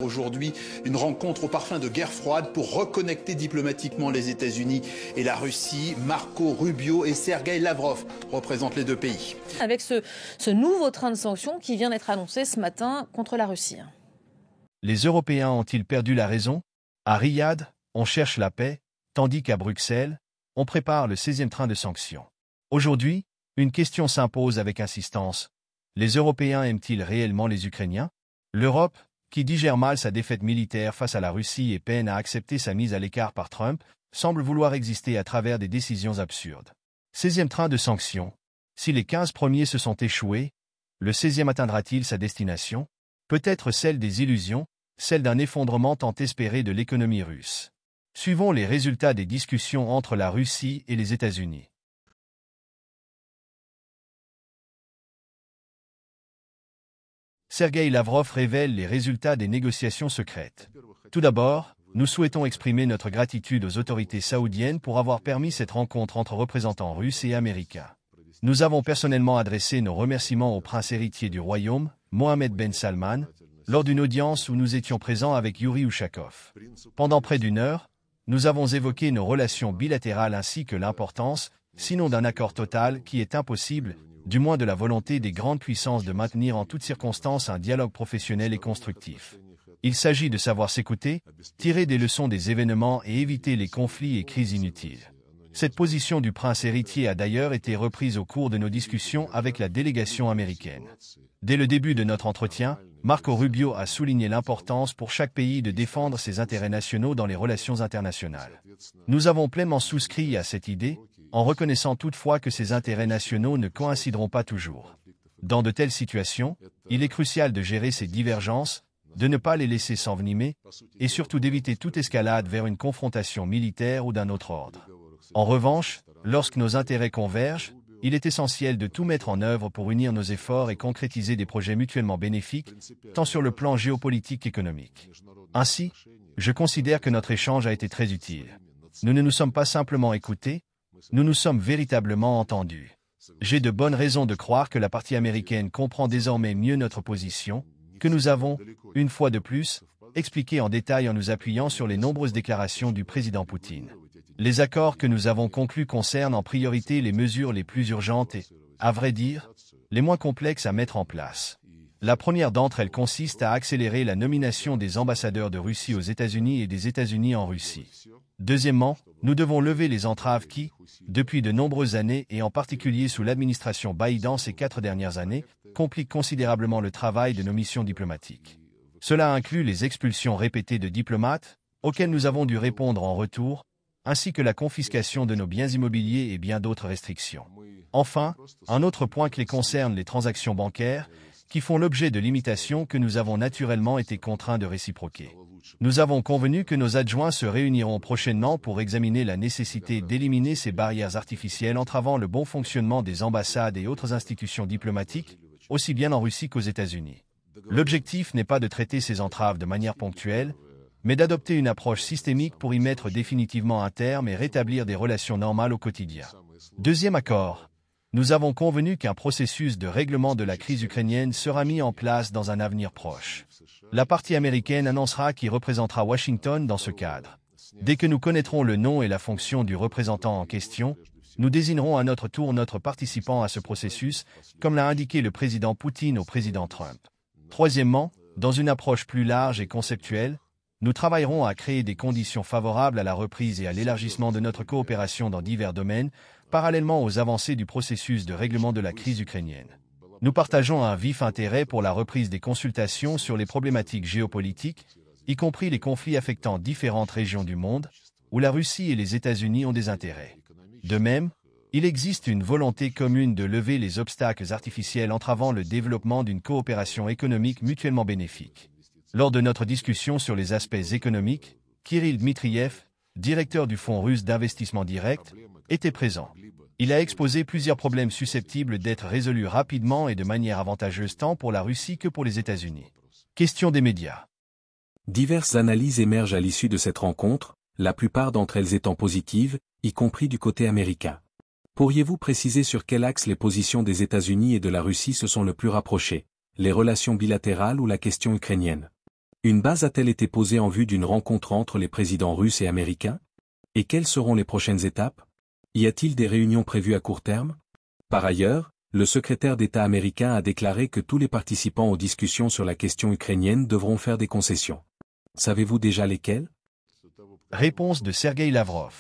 Aujourd'hui, une rencontre au parfum de guerre froide pour reconnecter diplomatiquement les États-Unis et la Russie. Marco Rubio et Sergueï Lavrov représentent les deux pays. Avec ce nouveau train de sanctions qui vient d'être annoncé ce matin contre la Russie. Les Européens ont-ils perdu la raison? À Riyad, on cherche la paix, tandis qu'à Bruxelles, on prépare le 16e train de sanctions. Aujourd'hui, une question s'impose avec insistance. Les Européens aiment-ils réellement les Ukrainiens? L'Europe, qui digère mal sa défaite militaire face à la Russie et peine à accepter sa mise à l'écart par Trump, semble vouloir exister à travers des décisions absurdes. 16e train de sanctions. Si les 15 premiers se sont échoués, le 16e atteindra-t-il sa destination? Peut-être celle des illusions, celle d'un effondrement tant espéré de l'économie russe. Suivons les résultats des discussions entre la Russie et les États-Unis. Sergueï Lavrov révèle les résultats des négociations secrètes. Tout d'abord, nous souhaitons exprimer notre gratitude aux autorités saoudiennes pour avoir permis cette rencontre entre représentants russes et américains. Nous avons personnellement adressé nos remerciements au prince héritier du royaume, Mohammed Ben Salman, lors d'une audience où nous étions présents avec Yuri Ushakov. Pendant près d'une heure, nous avons évoqué nos relations bilatérales ainsi que l'importance, sinon d'un accord total qui est impossible, du moins de la volonté des grandes puissances de maintenir en toutes circonstances un dialogue professionnel et constructif. Il s'agit de savoir s'écouter, tirer des leçons des événements et éviter les conflits et crises inutiles. Cette position du prince héritier a d'ailleurs été reprise au cours de nos discussions avec la délégation américaine. Dès le début de notre entretien, Marco Rubio a souligné l'importance pour chaque pays de défendre ses intérêts nationaux dans les relations internationales. Nous avons pleinement souscrit à cette idée, en reconnaissant toutefois que ces intérêts nationaux ne coïncideront pas toujours. Dans de telles situations, il est crucial de gérer ces divergences, de ne pas les laisser s'envenimer, et surtout d'éviter toute escalade vers une confrontation militaire ou d'un autre ordre. En revanche, lorsque nos intérêts convergent, il est essentiel de tout mettre en œuvre pour unir nos efforts et concrétiser des projets mutuellement bénéfiques, tant sur le plan géopolitique qu'économique. Ainsi, je considère que notre échange a été très utile. Nous ne nous sommes pas simplement écoutés, nous nous sommes véritablement entendus. J'ai de bonnes raisons de croire que la partie américaine comprend désormais mieux notre position, que nous avons, une fois de plus, expliqué en détail en nous appuyant sur les nombreuses déclarations du président Poutine. Les accords que nous avons conclus concernent en priorité les mesures les plus urgentes et, à vrai dire, les moins complexes à mettre en place. La première d'entre elles consiste à accélérer la nomination des ambassadeurs de Russie aux États-Unis et des États-Unis en Russie. Deuxièmement, nous devons lever les entraves qui, depuis de nombreuses années et en particulier sous l'administration Biden ces 4 dernières années, compliquent considérablement le travail de nos missions diplomatiques. Cela inclut les expulsions répétées de diplomates, auxquelles nous avons dû répondre en retour, ainsi que la confiscation de nos biens immobiliers et bien d'autres restrictions. Enfin, un autre point clé concerne les transactions bancaires, qui font l'objet de limitations que nous avons naturellement été contraints de réciproquer. Nous avons convenu que nos adjoints se réuniront prochainement pour examiner la nécessité d'éliminer ces barrières artificielles entravant le bon fonctionnement des ambassades et autres institutions diplomatiques, aussi bien en Russie qu'aux États-Unis. L'objectif n'est pas de traiter ces entraves de manière ponctuelle, mais d'adopter une approche systémique pour y mettre définitivement un terme et rétablir des relations normales au quotidien. Deuxième accord. Nous avons convenu qu'un processus de règlement de la crise ukrainienne sera mis en place dans un avenir proche. La partie américaine annoncera qui représentera Washington dans ce cadre. Dès que nous connaîtrons le nom et la fonction du représentant en question, nous désignerons à notre tour notre participant à ce processus, comme l'a indiqué le président Poutine au président Trump. Troisièmement, dans une approche plus large et conceptuelle, nous travaillerons à créer des conditions favorables à la reprise et à l'élargissement de notre coopération dans divers domaines, parallèlement aux avancées du processus de règlement de la crise ukrainienne. Nous partageons un vif intérêt pour la reprise des consultations sur les problématiques géopolitiques, y compris les conflits affectant différentes régions du monde, où la Russie et les États-Unis ont des intérêts. De même, il existe une volonté commune de lever les obstacles artificiels entravant le développement d'une coopération économique mutuellement bénéfique. Lors de notre discussion sur les aspects économiques, Kirill Dmitriev, directeur du Fonds russe d'investissement direct, était présent. Il a exposé plusieurs problèmes susceptibles d'être résolus rapidement et de manière avantageuse tant pour la Russie que pour les États-Unis. Question des médias. Diverses analyses émergent à l'issue de cette rencontre, la plupart d'entre elles étant positives, y compris du côté américain. Pourriez-vous préciser sur quel axe les positions des États-Unis et de la Russie se sont le plus rapprochées, les relations bilatérales ou la question ukrainienne? Une base a-t-elle été posée en vue d'une rencontre entre les présidents russes et américains? Et quelles seront les prochaines étapes? Y a-t-il des réunions prévues à court terme? Par ailleurs, le secrétaire d'État américain a déclaré que tous les participants aux discussions sur la question ukrainienne devront faire des concessions. Savez-vous déjà lesquelles? Réponse de Sergueï Lavrov.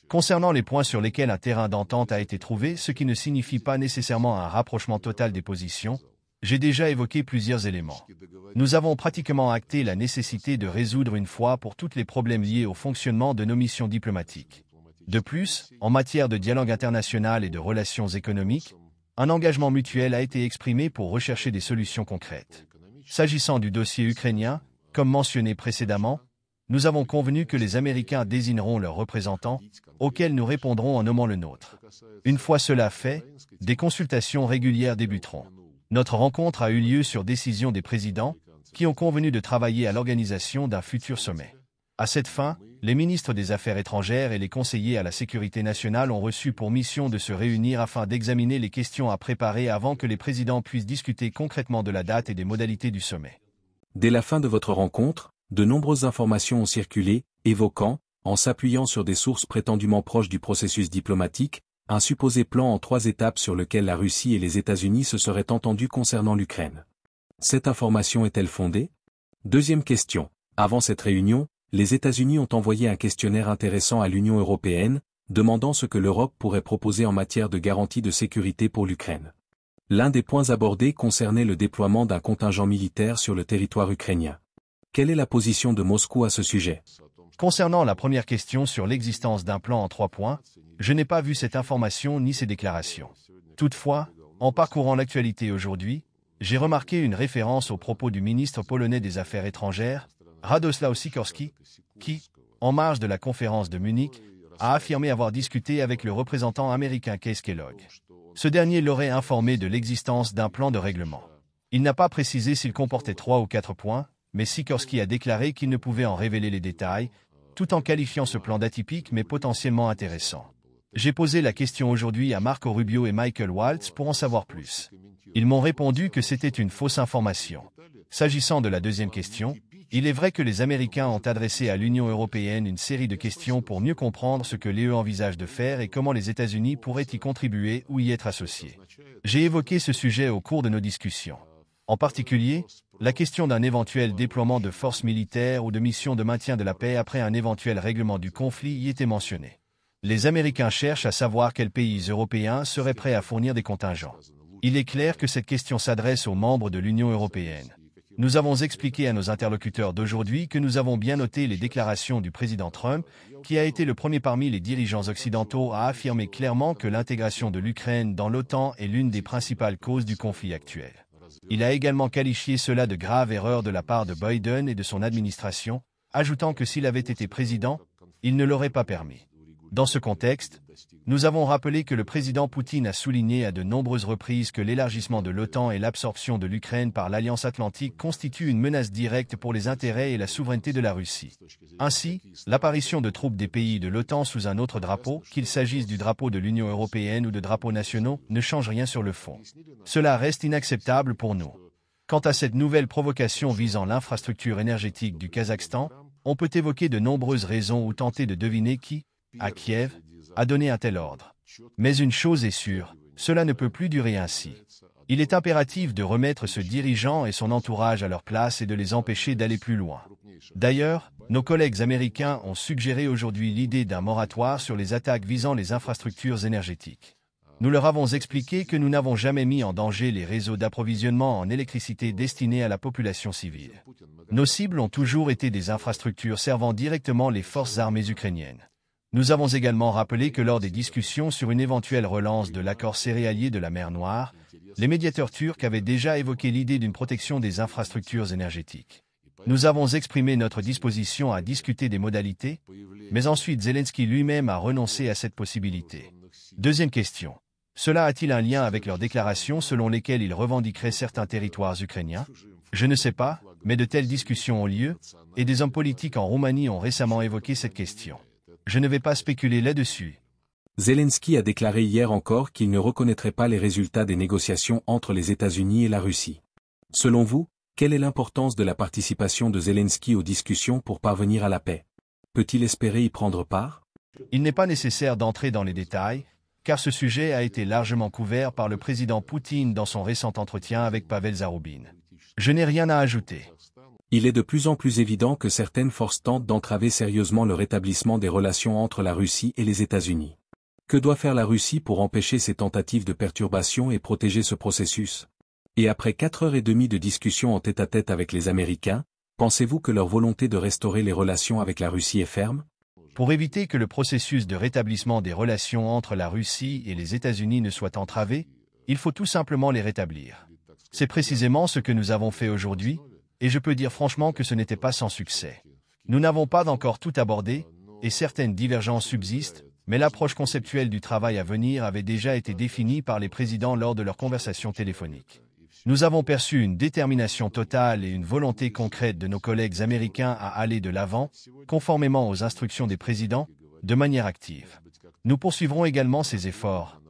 Concernant les points sur lesquels un terrain d'entente a été trouvé, ce qui ne signifie pas nécessairement un rapprochement total des positions, j'ai déjà évoqué plusieurs éléments. Nous avons pratiquement acté la nécessité de résoudre une fois pour toutes les problèmes liés au fonctionnement de nos missions diplomatiques. De plus, en matière de dialogue international et de relations économiques, un engagement mutuel a été exprimé pour rechercher des solutions concrètes. S'agissant du dossier ukrainien, comme mentionné précédemment, nous avons convenu que les Américains désigneront leurs représentants, auxquels nous répondrons en nommant le nôtre. Une fois cela fait, des consultations régulières débuteront. Notre rencontre a eu lieu sur décision des présidents, qui ont convenu de travailler à l'organisation d'un futur sommet. À cette fin, les ministres des Affaires étrangères et les conseillers à la sécurité nationale ont reçu pour mission de se réunir afin d'examiner les questions à préparer avant que les présidents puissent discuter concrètement de la date et des modalités du sommet. Dès la fin de votre rencontre, de nombreuses informations ont circulé, évoquant, en s'appuyant sur des sources prétendument proches du processus diplomatique, un supposé plan en 3 étapes sur lequel la Russie et les États-Unis se seraient entendus concernant l'Ukraine. Cette information est-elle fondée? Deuxième question. Avant cette réunion, les États-Unis ont envoyé un questionnaire intéressant à l'Union européenne, demandant ce que l'Europe pourrait proposer en matière de garantie de sécurité pour l'Ukraine. L'un des points abordés concernait le déploiement d'un contingent militaire sur le territoire ukrainien. Quelle est la position de Moscou à ce sujet? Concernant la première question sur l'existence d'un plan en 3 points, je n'ai pas vu cette information ni ces déclarations. Toutefois, en parcourant l'actualité aujourd'hui, j'ai remarqué une référence aux propos du ministre polonais des Affaires étrangères, Radosław Sikorski, qui, en marge de la conférence de Munich, a affirmé avoir discuté avec le représentant américain Keith Kellogg. Ce dernier l'aurait informé de l'existence d'un plan de règlement. Il n'a pas précisé s'il comportait 3 ou 4 points, mais Sikorski a déclaré qu'il ne pouvait en révéler les détails, tout en qualifiant ce plan d'atypique mais potentiellement intéressant. J'ai posé la question aujourd'hui à Marco Rubio et Michael Waltz pour en savoir plus. Ils m'ont répondu que c'était une fausse information. S'agissant de la deuxième question, il est vrai que les Américains ont adressé à l'Union européenne une série de questions pour mieux comprendre ce que l'UE envisage de faire et comment les États-Unis pourraient y contribuer ou y être associés. J'ai évoqué ce sujet au cours de nos discussions. En particulier, la question d'un éventuel déploiement de forces militaires ou de missions de maintien de la paix après un éventuel règlement du conflit y était mentionnée. Les Américains cherchent à savoir quels pays européens seraient prêts à fournir des contingents. Il est clair que cette question s'adresse aux membres de l'Union européenne. Nous avons expliqué à nos interlocuteurs d'aujourd'hui que nous avons bien noté les déclarations du président Trump, qui a été le premier parmi les dirigeants occidentaux à affirmer clairement que l'intégration de l'Ukraine dans l'OTAN est l'une des principales causes du conflit actuel. Il a également qualifié cela de grave erreur de la part de Biden et de son administration, ajoutant que s'il avait été président, il ne l'aurait pas permis. Dans ce contexte, nous avons rappelé que le président Poutine a souligné à de nombreuses reprises que l'élargissement de l'OTAN et l'absorption de l'Ukraine par l'Alliance Atlantique constituent une menace directe pour les intérêts et la souveraineté de la Russie. Ainsi, l'apparition de troupes des pays de l'OTAN sous un autre drapeau, qu'il s'agisse du drapeau de l'Union européenne ou de drapeaux nationaux, ne change rien sur le fond. Cela reste inacceptable pour nous. Quant à cette nouvelle provocation visant l'infrastructure énergétique du Kazakhstan, on peut évoquer de nombreuses raisons ou tenter de deviner qui, à Kiev, a donné un tel ordre. Mais une chose est sûre, cela ne peut plus durer ainsi. Il est impératif de remettre ce dirigeant et son entourage à leur place et de les empêcher d'aller plus loin. D'ailleurs, nos collègues américains ont suggéré aujourd'hui l'idée d'un moratoire sur les attaques visant les infrastructures énergétiques. Nous leur avons expliqué que nous n'avons jamais mis en danger les réseaux d'approvisionnement en électricité destinés à la population civile. Nos cibles ont toujours été des infrastructures servant directement les forces armées ukrainiennes. Nous avons également rappelé que lors des discussions sur une éventuelle relance de l'accord céréalier de la mer Noire, les médiateurs turcs avaient déjà évoqué l'idée d'une protection des infrastructures énergétiques. Nous avons exprimé notre disposition à discuter des modalités, mais ensuite Zelensky lui-même a renoncé à cette possibilité. Deuxième question. Cela a-t-il un lien avec leurs déclarations selon lesquelles ils revendiqueraient certains territoires ukrainiens? Je ne sais pas, mais de telles discussions ont lieu, et des hommes politiques en Roumanie ont récemment évoqué cette question. Je ne vais pas spéculer là-dessus. Zelensky a déclaré hier encore qu'il ne reconnaîtrait pas les résultats des négociations entre les États-Unis et la Russie. Selon vous, Quelle est l'importance de la participation de Zelensky aux discussions pour parvenir à la paix? Peut-il espérer y prendre part? Il n'est pas nécessaire d'entrer dans les détails, car ce sujet a été largement couvert par le président Poutine dans son récent entretien avec Pavel Zarubin. Je n'ai rien à ajouter. Il est de plus en plus évident que certaines forces tentent d'entraver sérieusement le rétablissement des relations entre la Russie et les États-Unis. Que doit faire la Russie pour empêcher ces tentatives de perturbation et protéger ce processus? Et après 4h30 de discussion en tête-à-tête avec les Américains, pensez-vous que leur volonté de restaurer les relations avec la Russie est ferme? Pour éviter que le processus de rétablissement des relations entre la Russie et les États-Unis ne soit entravé, il faut tout simplement les rétablir. C'est précisément ce que nous avons fait aujourd'hui, et je peux dire franchement que ce n'était pas sans succès. Nous n'avons pas encore tout abordé, et certaines divergences subsistent, mais l'approche conceptuelle du travail à venir avait déjà été définie par les présidents lors de leurs conversations téléphoniques. Nous avons perçu une détermination totale et une volonté concrète de nos collègues américains à aller de l'avant, conformément aux instructions des présidents, de manière active. Nous poursuivrons également ces efforts,